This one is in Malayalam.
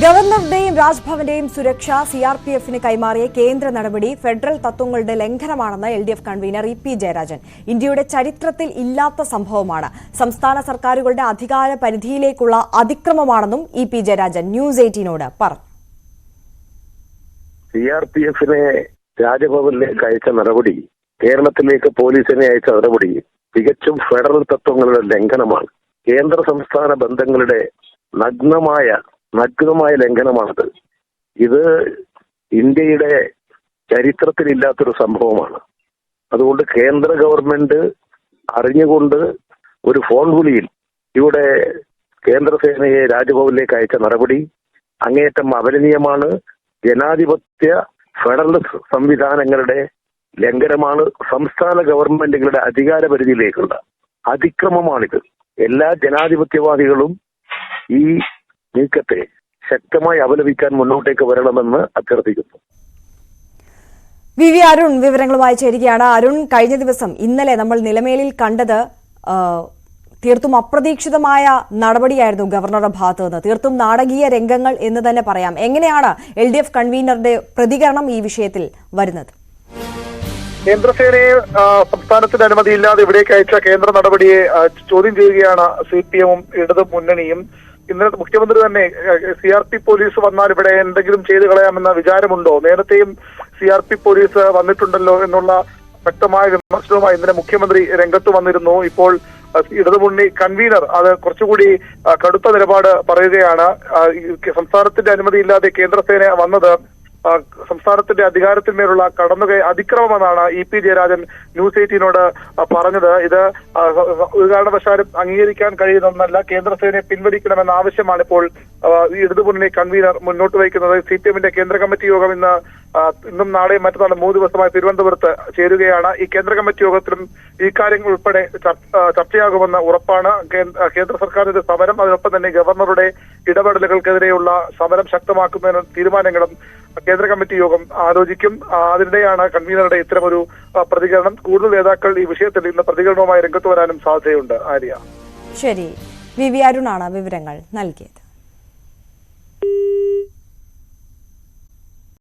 ഗവർണറുടെയും രാജ്ഭവന്റെയും സുരക്ഷ സിആർപിഎഫിന് കൈമാറിയ കേന്ദ്ര നടപടി ഫെഡറൽ തത്വങ്ങളുടെ ലംഘനമാണെന്ന് എൽഡിഎഫ് കൺവീനർ ഇ.പി. ജയരാജൻ. ഇന്ത്യയുടെ ചരിത്രത്തിൽ ഇല്ലാത്ത സംഭവമാണ്. സംസ്ഥാന സർക്കാരുകളുടെ അധികാര പരിധിയിലേക്കുള്ള അതിക്രമമാണെന്നും ഇ.പി. ജയരാജൻ ന്യൂസ് 18നോട് പറഞ്ഞു. സിആർപിഎഫിനെ രാജ്ഭവനിലേക്ക് അയച്ച നടപടി, കേരളത്തിലേക്ക് പോലീസിനെ അയച്ച നടപടി തികച്ചും ഫെഡറൽ തത്വങ്ങളുടെ ലംഘനമാണ്. കേന്ദ്ര സംസ്ഥാന ബന്ധങ്ങളുടെ നഗ്നമായ ലംഘനമാണത്. ഇത് ഇന്ത്യയുടെ ചരിത്രത്തിലില്ലാത്തൊരു സംഭവമാണ്. അതുകൊണ്ട് കേന്ദ്ര ഗവൺമെന്റ് അറിഞ്ഞുകൊണ്ട് ഒരു ഫോൺ വിളിയിൽ ഇവിടെ കേന്ദ്രസേനയെ രാജ്ഭവനിലേക്ക് അയച്ച നടപടി അങ്ങേയറ്റം അപലനീയമാണ്. ജനാധിപത്യ ഫെഡറൽ സംവിധാനങ്ങളുടെ ലംഘനമാണ്. സംസ്ഥാന ഗവൺമെന്റുകളുടെ അധികാര പരിധിയിലേക്കുള്ള അതിക്രമമാണിത്. എല്ലാ ജനാധിപത്യവാദികളും ഈ നീക്കത്തെ ശക്തമായി അപലപിക്കാൻ മുന്നോട്ടേക്ക് വരണമെന്ന് അഭ്യർത്ഥിക്കുന്നു. വി അരുൺ വിവരങ്ങളുമായി ചേരുകയാണ്. അരുൺ, കഴിഞ്ഞ ദിവസം ഇന്നലെ നമ്മൾ നിലമേലിൽ കണ്ടത് തീർത്തും അപ്രതീക്ഷിതമായ നടപടിയായിരുന്നു ഗവർണറുടെ ഭാഗത്തു നിന്ന്. തീർത്തും നാടകീയ രംഗങ്ങൾ എന്ന് തന്നെ പറയാം. എങ്ങനെയാണ് എൽഡിഎഫ് കൺവീനറുടെ പ്രതികരണം ഈ വിഷയത്തിൽ വരുന്നത്? കേന്ദ്രസേനയെ സംസ്ഥാനത്തിന്റെ അനുമതിയില്ലാതെ ഇവിടേക്ക് അയച്ച കേന്ദ്ര നടപടിയെ ചോദ്യം ചെയ്യുകയാണ് സിപിഎമ്മും ഇടതു മുന്നണിയും. ഇന്നലെ മുഖ്യമന്ത്രി തന്നെ സിആർപി പോലീസ് വന്നാൽ ഇവിടെ എന്തെങ്കിലും ചെയ്തു കളയാമെന്ന വിചാരമുണ്ടോ? നേരത്തെയും സിആർപി പോലീസ് വന്നിട്ടുണ്ടല്ലോ എന്നുള്ള വ്യക്തമായ വിമർശനവുമായി ഇന്നലെ മുഖ്യമന്ത്രി രംഗത്ത് വന്നിരുന്നു. ഇപ്പോൾ ഇടതുമുന്നണി കൺവീനർ അത് കുറച്ചുകൂടി കടുത്ത നിലപാട് പറയുകയാണ്. സംസ്ഥാനത്തിന്റെ അനുമതിയില്ലാതെ കേന്ദ്രസേന വന്നത് സംസ്ഥാനത്തിന്റെ അധികാരത്തിന്മേലുള്ള അതിക്രമമെന്നാണ് ഇ.പി. ജയരാജൻ ന്യൂസ് 18നോട് പറഞ്ഞത്. ഇത് ഒരു കാരണവശാലും അംഗീകരിക്കാൻ കഴിയുന്നതല്ല. കേന്ദ്രസേനയെ പിൻവലിക്കണമെന്ന ആവശ്യമാണ് ഇപ്പോൾ ഇടതുമുന്നണി കൺവീനർ മുന്നോട്ട് വയ്ക്കുന്നത്. സിപിഎമ്മിന്റെ കേന്ദ്ര കമ്മിറ്റി യോഗം ഇന്നും നാളെയും മറ്റന്നാളും 3 ദിവസമായി തിരുവനന്തപുരത്ത് ചേരുകയാണ്. ഈ കേന്ദ്ര കമ്മിറ്റി യോഗത്തിലും ഈ കാര്യങ്ങൾ ഉൾപ്പെടെ ചർച്ചയാകുമെന്ന് ഉറപ്പാണ്. കേന്ദ്ര സർക്കാരിന്റെ സമരം, അതിനൊപ്പം തന്നെ ഗവർണറുടെ ഇടപെടലുകൾക്കെതിരെയുള്ള സമരം ശക്തമാക്കുന്നതിന് തീരുമാനങ്ങളും കേന്ദ്ര കമ്മിറ്റി യോഗം ആലോചിക്കും. അതിനിടെയാണ് കൺവീനറുടെ ഇത്തരമൊരു പ്രതികരണം. കൂടുതൽ നേതാക്കൾ ഈ വിഷയത്തിൽ ഇന്ന് പ്രതികരണവുമായി രംഗത്ത് വരാനും സാധ്യതയുണ്ട്. ആര്യ, ശരി. വി അരുണാണ് വിവരങ്ങൾ നൽകിയത്.